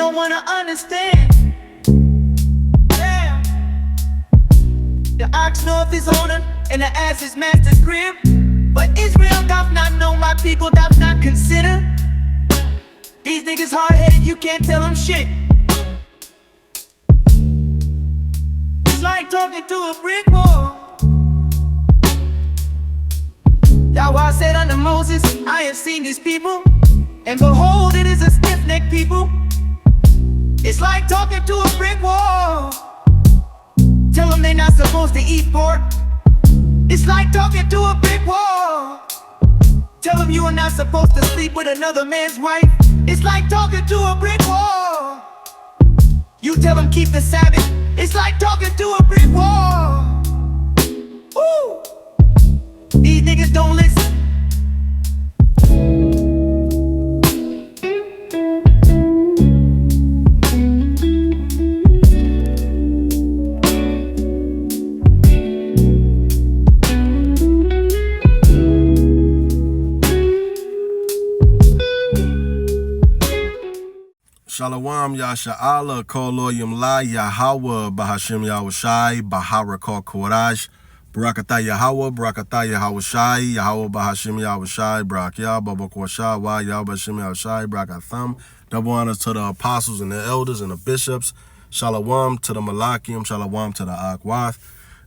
don't wanna understand. Yeah. The ox north is on him, and the ass is master's crib. But Israel doth not know, my people doth not consider. These niggas hard-headed, you can't tell them shit. It's like talking to a brick wall. Yahawah said unto Moses, I have seen these people, and behold, it is a stiff-necked people. It's like talking to a brick wall. Tell them they not supposed to eat pork. It's like talking to a brick wall. Tell them you are not supposed to sleep with another man's wife. It's like talking to a brick wall. You tell them keep the Sabbath. It's like talking to a brick wall. Ooh. These niggas don't listen. Shalom Yasha'Allah, Koloyim La, Yahawah, Bahashim Yahawashi, Baharakah Korash, Barakatah Yahawah, Barakatah Yahawashi, Yahawah Bahashim Yahawashi, Barakyah, Babakwashah, Wa Yahbashim Yahawashi, Barakatham. Double honors to the apostles and the elders and the bishops. Shalom to the Malakim, Shalom to the Akwath.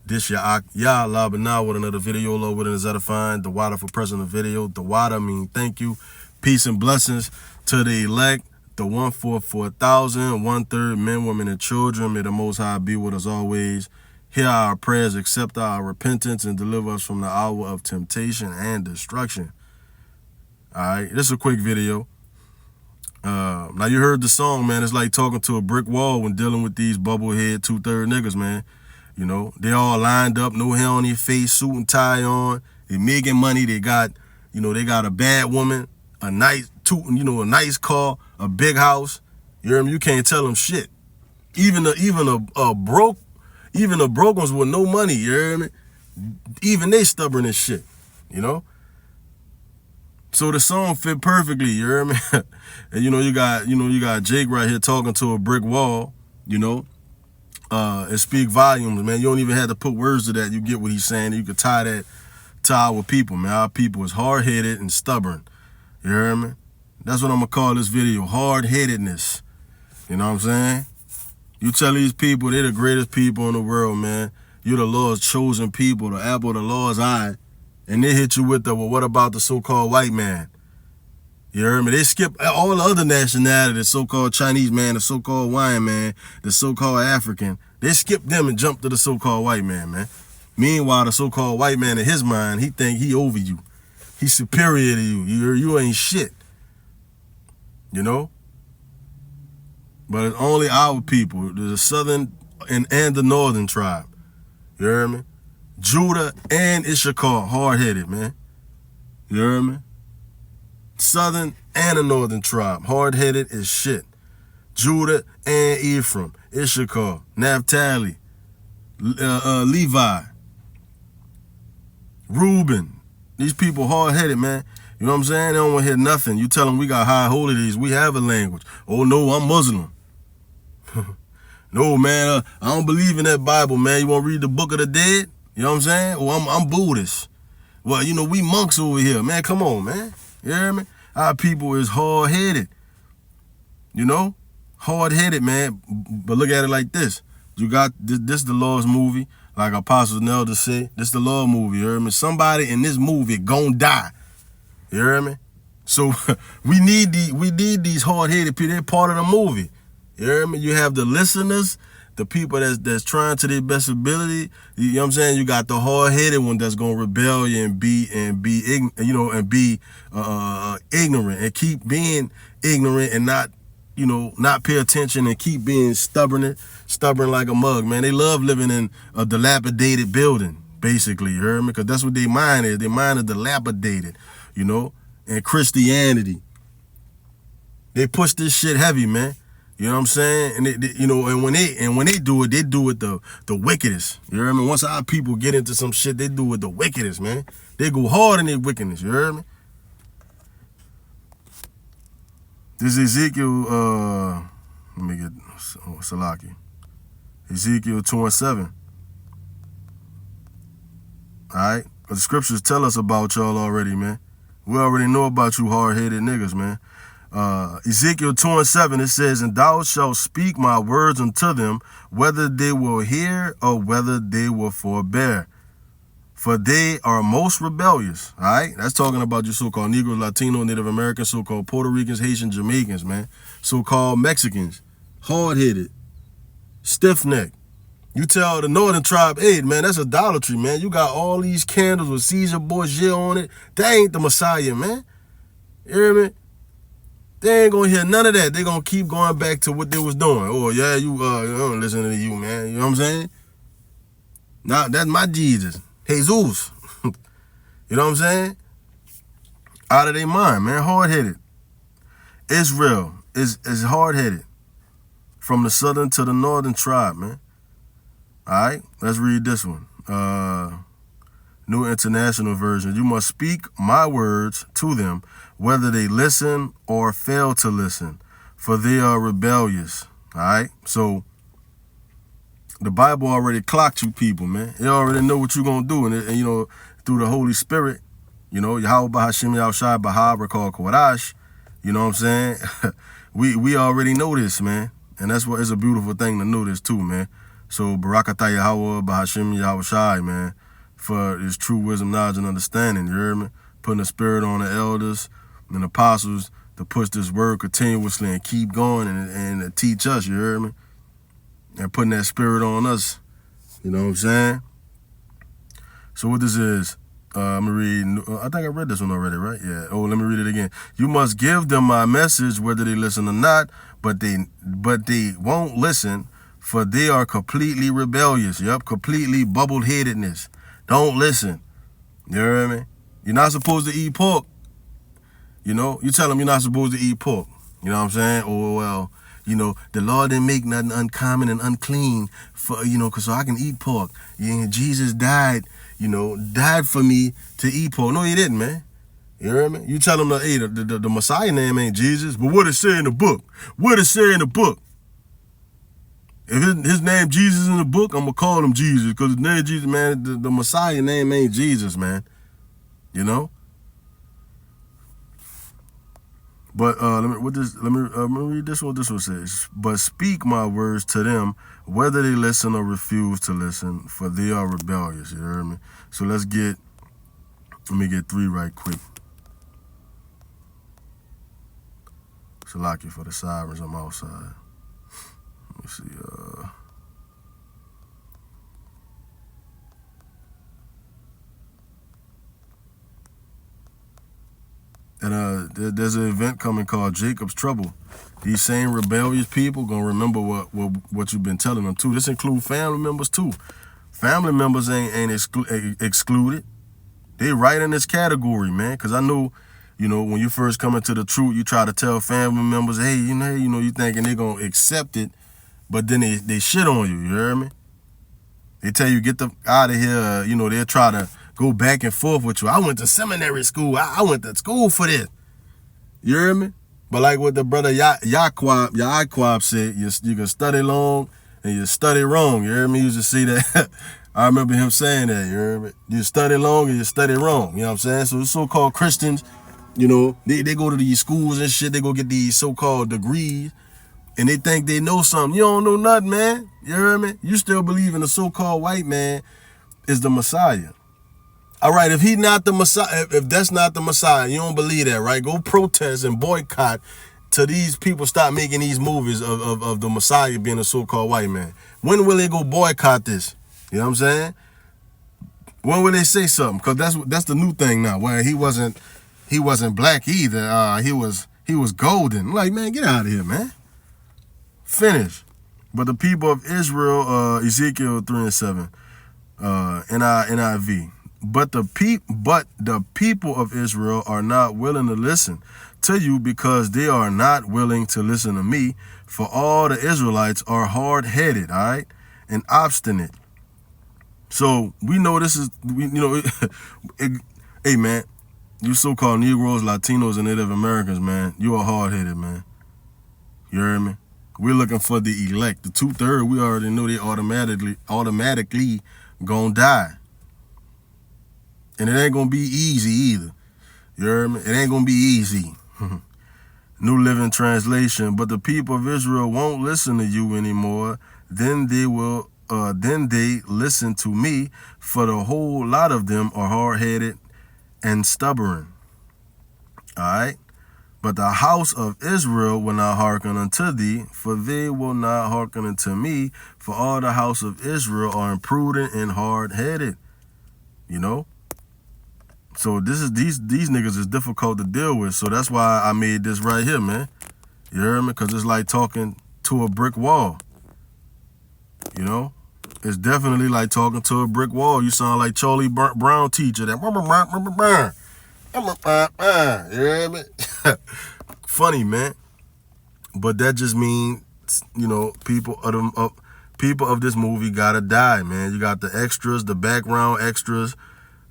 This Yah Allah B'nah with another video, Lord, with an edifying. The water for present video. The water mean thank you. Peace and blessings to the elect. The 144,000, 1/3 men, women, and children. May the Most High be with us always. Hear our prayers, accept our repentance, and deliver us from the hour of temptation and destruction. All right, this is a quick video. Now you heard the song, man. It's like talking to a brick wall when dealing with these bubblehead 2/3 niggas, man. You know, they all lined up, no hair on their face, suit and tie on. They making money. They got, they got a bad woman, a nice, a nice car, a big house. You hear me? You can't tell them shit. Even a broke ones with no money. You hear me? Even they stubborn as shit. So the song fit perfectly. You hear me? And you got Jake right here talking to a brick wall. And speak volumes, man. You don't even have to put words to that. You get what he's saying. You could tie that to our people, man. Our people is hard-headed and stubborn. You hear me? That's what I'm going to call this video, hard-headedness. You know what I'm saying? You tell these people they're the greatest people in the world, man. You're the Lord's chosen people, the apple of the Lord's eye. And they hit you with the, well, what about the so-called white man? You hear me? They skip all the other nationalities, the so-called Chinese man, the so-called Hawaiian man, the so-called African. They skip them and jump to the so-called white man, man. Meanwhile, the so-called white man, in his mind, he think he over you. He's superior to you. You ain't shit. But it's only our people, the southern and the northern tribe. You hear me? Judah and Issachar, hard-headed, man. You hear me? Southern and the northern tribe, hard-headed as shit. Judah and Ephraim, Issachar, Naphtali, Levi, Reuben. These people hard-headed, man. You know what I'm saying? They don't want to hear nothing. You tell them we got high holidays. We have a language. Oh, no, I'm Muslim. No, man, I don't believe in that Bible, man. You want to read the Book of the Dead? You know what I'm saying? Oh, I'm Buddhist. Well, we monks over here. Man, come on, man. You hear me? Our people is hard-headed. Hard-headed, man. But look at it like this. You got this the Lord's movie. Like apostles and elders say, this the Lord movie. You hear me? Somebody in this movie gonna die. You hear me? So we need these hard-headed people. They're part of the movie. You hear me? You have the listeners, the people that's trying to their best ability. You know what I'm saying? You got the hard-headed one that's gonna rebel and be ignorant and keep being ignorant and not pay attention and keep being stubborn like a mug, man. They love living in a dilapidated building, basically. You hear me? Because that's what their mind is. Their mind is dilapidated. And Christianity. They push this shit heavy, man. You know what I'm saying? And and when they do it the wickedest. You hear me? Once our people get into some shit, they do it the wickedest, man. They go hard in their wickedness. You hear me? This Ezekiel Let me get Salaki. Ezekiel 2:7. All right? The scriptures tell us about y'all already, man. We already know about you hard-headed niggas, man. Ezekiel 2:7, it says, and thou shalt speak my words unto them, whether they will hear or whether they will forbear. For they are most rebellious. All right? That's talking about your so-called Negro, Latino, Native Americans, so-called Puerto Ricans, Haitians, Jamaicans, man. So-called Mexicans. Hard-headed. Stiff-necked. You tell the northern tribe, hey, man, that's idolatry, man. You got all these candles with Caesar Borgia on it. That ain't the Messiah, man. You hear me? They ain't gonna hear none of that. They gonna keep going back to what they was doing. Oh, yeah, you don't listen to you, man. You know what I'm saying? Now, that's my Jesus. Jesus. You know what I'm saying? Out of their mind, man. Hard-headed. Israel is hard-headed. From the southern to the northern tribe, man. All right, let's read this one. New International Version. You must speak my words to them, whether they listen or fail to listen, for they are rebellious. All right, so the Bible already clocked you people, man. It already know what you're going to do. And you know, through the Holy Spirit, you know, Yahawah Bahashim Yahawashi Baharakal Kodash, you know what I'm saying? we already know this, man. And that's what it's a beautiful thing to know this too, man. So Barakatah Yahawah Bahashim Yahawashi, man, for his true wisdom, knowledge, and understanding, you hear me? Putting the spirit on the elders and apostles to push this word continuously and keep going and teach us, you hear me? And putting that spirit on us, you know what I'm saying? So what this is, I'm gonna read, I think I read this one already, right? Yeah, oh, let me read it again. You must give them my message, whether they listen or not, but they won't listen, for they are completely rebellious. Yep, completely bubble-headedness. Don't listen. You hear me? You're not supposed to eat pork. You know, you tell them you're not supposed to eat pork. You know what I'm saying? Or, well, you know, the Lord didn't make nothing uncommon and unclean for, you know, because so I can eat pork. Yeah, Jesus died, you know, died for me to eat pork. No, he didn't, man. You hear me? You tell them that, hey, the Messiah name ain't Jesus, but what it say in the book? What it say in the book? If his name Jesus in the book, I'm going to call him Jesus, because his name Jesus, man, the Messiah name ain't Jesus, man. You know? But let me read this one. This one says, but speak my words to them, whether they listen or refuse to listen, for they are rebellious. You hear me? So let me get 3 right quick. Salaki for the sirens. I'm outside. Let me see. And there's an event coming called Jacob's Trouble. These same rebellious people gonna remember what you've been telling them too. This includes family members too. Family members ain't excluded. They right in this category, man. Cause I know, you know, when you first come into the truth, you try to tell family members, hey, you know, you thinking they gonna accept it, but then they shit on you. You hear me? They tell you get the out of here. You know, they'll try to go back and forth with you. I went to seminary school. I went to school for this. You hear me? But like what the brother Yahawashi said, you can study long and you study wrong. You hear me? He used to say that. I remember him saying that. You hear me? You study long and you study wrong. You know what I'm saying? So the so-called Christians, you know, they go to these schools and shit. They go get these so-called degrees. And they think they know something. You don't know nothing, man. You hear me? You still believe in the so-called white man is the Messiah. All right, if he's not the Messiah, if that's not the Messiah, you don't believe that, right? Go protest and boycott till these people stop making these movies of the Messiah being a so-called white man. When will they go boycott this? You know what I'm saying? When will they say something? Because that's the new thing now. Where he wasn't black either. He was golden. Like, man, get out of here, man. Finish. But the people of Israel, Ezekiel 3:7, NIV. But the people of Israel are not willing to listen to you because they are not willing to listen to me. For all the Israelites are hard-headed, all right, and obstinate. So we know this is, hey man, you so-called Negroes, Latinos, and Native Americans, man, you are hard-headed, man. You hear me? We're looking for the elect. The 2/3, we already know they automatically gonna die. And it ain't gonna be easy either. You heard me? It ain't gonna be easy. New Living Translation. But the people of Israel won't listen to you anymore. Then they listen to me, for the whole lot of them are hard-headed and stubborn. All right? But the house of Israel will not hearken unto thee, for they will not hearken unto me, for all the house of Israel are imprudent and hard-headed. You know? So these niggas is difficult to deal with. So that's why I made this right here, man. You hear me? Because it's like talking to a brick wall. You know? It's definitely like talking to a brick wall. You sound like Charlie Brown teacher. That you hear me? Funny, man. But that just means, you know, people of this movie gotta die, man. You got the extras, the background extras,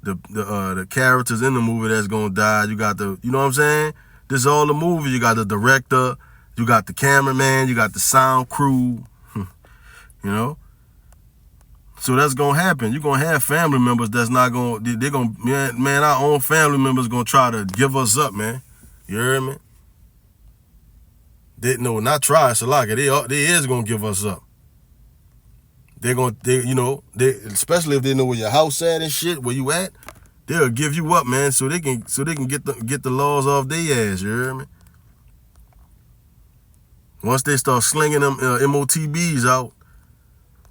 the characters in the movie that's gonna die. You got the, you know what I'm saying? This is all the movie. You got the director, you got the cameraman, you got the sound crew, you know? So that's gonna happen. You're gonna have family members that's not gonna, they're gonna, man, our own family members gonna try to give us up, man. You hear me? No, not try, Salaka. They is gonna give us up. Especially if they know where your house at and shit, where you at, they'll give you up, man, so they can get the laws off their ass. You hear me? Once they start slinging them MOTBs out,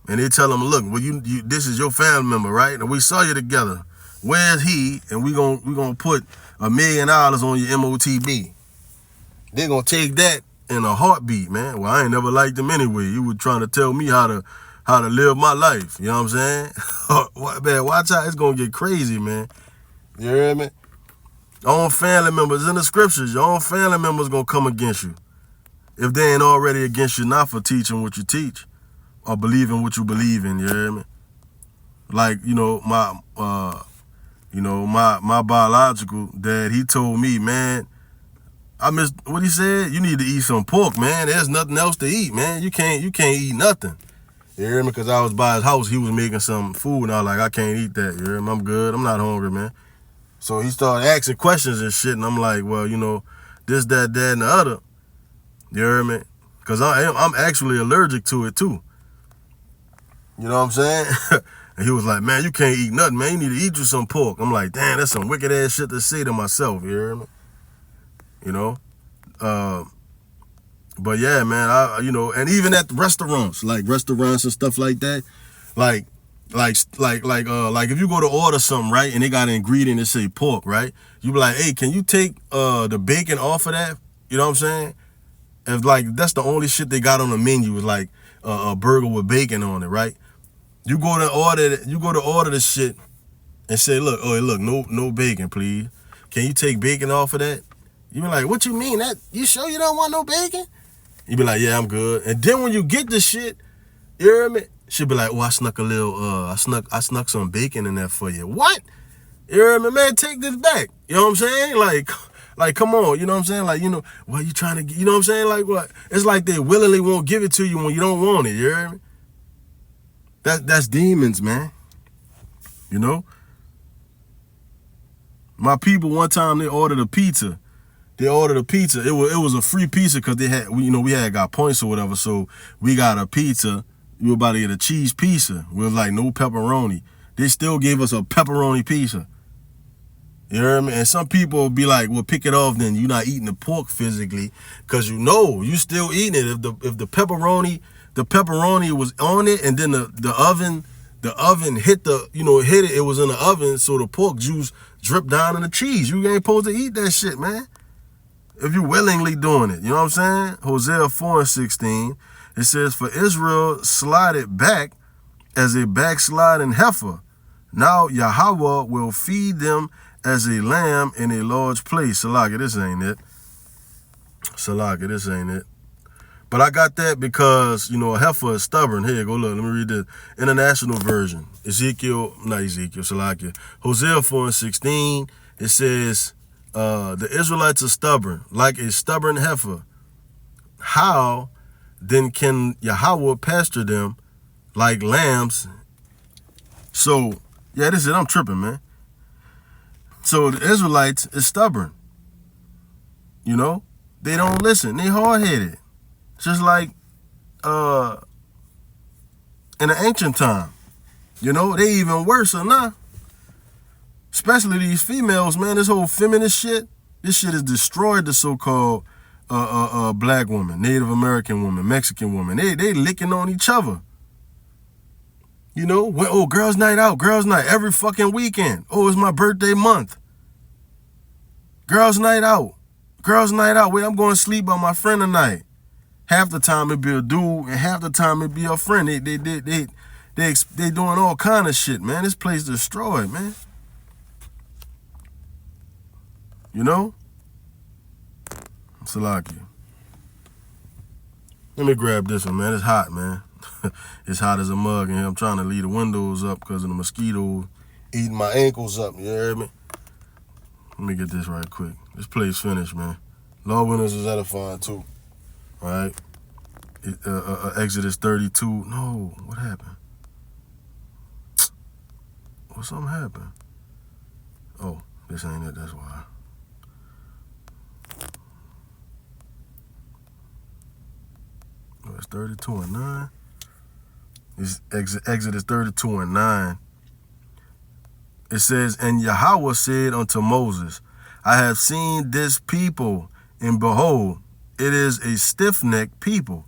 and they tell them, look, well, you this is your family member, right? And we saw you together. Where's he? And we gonna put $1 million on your MOTB. They gonna take that in a heartbeat, man. Well, I ain't never liked them anyway. You were trying to tell me how to live my life. You know what I'm saying? Man, watch out. It's gonna get crazy, man. You hear me? Your own family members in the scriptures. Your own family members gonna come against you if they ain't already against you, not for teaching what you teach or believing what you believe in. You hear me? Like, you know, my biological dad, he told me, man, I missed what he said. You need to eat some pork, man. There's nothing else to eat, man. You can't eat nothing. You hear me? Because I was by his house, he was making some food, and I was like, I can't eat that. You hear me? I'm good. I'm not hungry, man. So he started asking questions and shit, and I'm like, well, you know, this, that, and the other. You hear me? Because I'm actually allergic to it too. You know what I'm saying? And he was like, man, you can't eat nothing, man. You need to eat you some pork. I'm like, damn, that's some wicked ass shit to say to myself. You hear me? You know? But yeah, man, and even at restaurants, like restaurants and stuff like that, like if you go to order something, right, and they got an ingredient that say pork, right, you be like, hey, can you take the bacon off of that? You know what I'm saying? If like that's the only shit they got on the menu is like a burger with bacon on it, right? You go to order the shit and say, look, no bacon, please. Can you take bacon off of that? You be like, what you mean? That you sure you don't want no bacon? You be like, yeah, I'm good. And then when you get the shit, you hear me? She'll be like, oh, I snuck a little, I snuck some bacon in there for you. What? You hear me, man? Take this back. You know what I'm saying? Like, come on. You know what I'm saying? Like, you know, what you trying to get? You know what I'm saying? Like, what? It's like they willingly won't give it to you when you don't want it. You hear me? That's demons, man. You know? My people, one time, they ordered a pizza. It was a free pizza because we had got points or whatever. So we got a pizza. We were about to get a cheese pizza with like no pepperoni. They still gave us a pepperoni pizza. You hear me? And some people will be like, well, pick it off then. You're not eating the pork physically because you still eating it. If the pepperoni was on it and then the oven hit it. It was in the oven, so the pork juice dripped down in the cheese. You ain't supposed to eat that shit, man. If you willingly doing it, you know what I'm saying? Hosea 4:16, it says, for Israel slided back as a backsliding heifer. Now Yahawah will feed them as a lamb in a large place. Salaka, this ain't it. But I got that because, you know, a heifer is stubborn. Here, go look. Let me read the International Version. Hosea 4:16, it says, the Israelites are stubborn, like a stubborn heifer. How then can Yahawah pasture them like lambs. So, yeah, this is it. I'm tripping, man. So the Israelites is stubborn. You know? They don't listen. They hard-headed. Just like in the ancient time. You know, they even worse or not. Especially these females, man. This whole feminist shit. This shit has destroyed the so-called black woman, Native American woman, Mexican woman. They licking on each other. You know, oh, girls' night out, girls' night every fucking weekend. Oh, it's my birthday month. Girls' night out. Girls' night out. Wait, I'm going to sleep by my friend tonight. Half the time it be a dude, and half the time it be a friend. They doing all kind of shit, man. This place destroyed, man. You know? Salaki. Let me grab this one, man. It's hot, man. It's hot as a mug in here. I'm trying to leave the windows up because of the mosquitoes eating my ankles up. You hear me? Let me get this right quick. This place finished, man. Law Winners is edifying too. All right? Exodus 32. No, what happened? Well, something happened. Oh, this ain't it. That's why. Oh, it's 32 and 9. It's Exodus 32 and 9. It says, and Yahawah said unto Moses, I have seen this people, and behold, it is a stiff-necked people.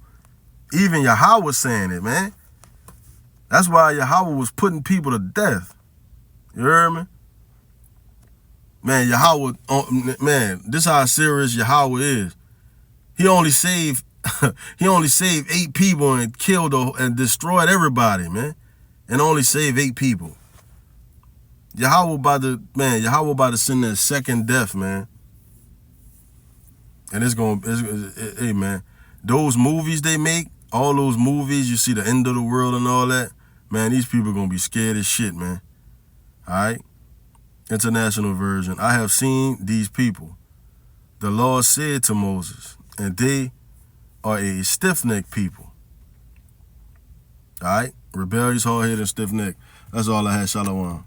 Even Yahawah saying it, man. That's why Yahawah was putting people to death. You hear me? Man, Yahawah, man, this is how serious Yahawah is. He only saved 8 people and killed and destroyed everybody, man. And only saved 8 people. Yahawah about to send that second death, man. And hey, man, those movies they make, all those movies, you see the end of the world and all that, man, these people are going to be scared as shit, man. All right? International version. I have seen these people. The Lord said to Moses, and they are a stiff-necked people. All right? Rebellious, hard-headed, and stiff-necked. That's all I had. Shalom.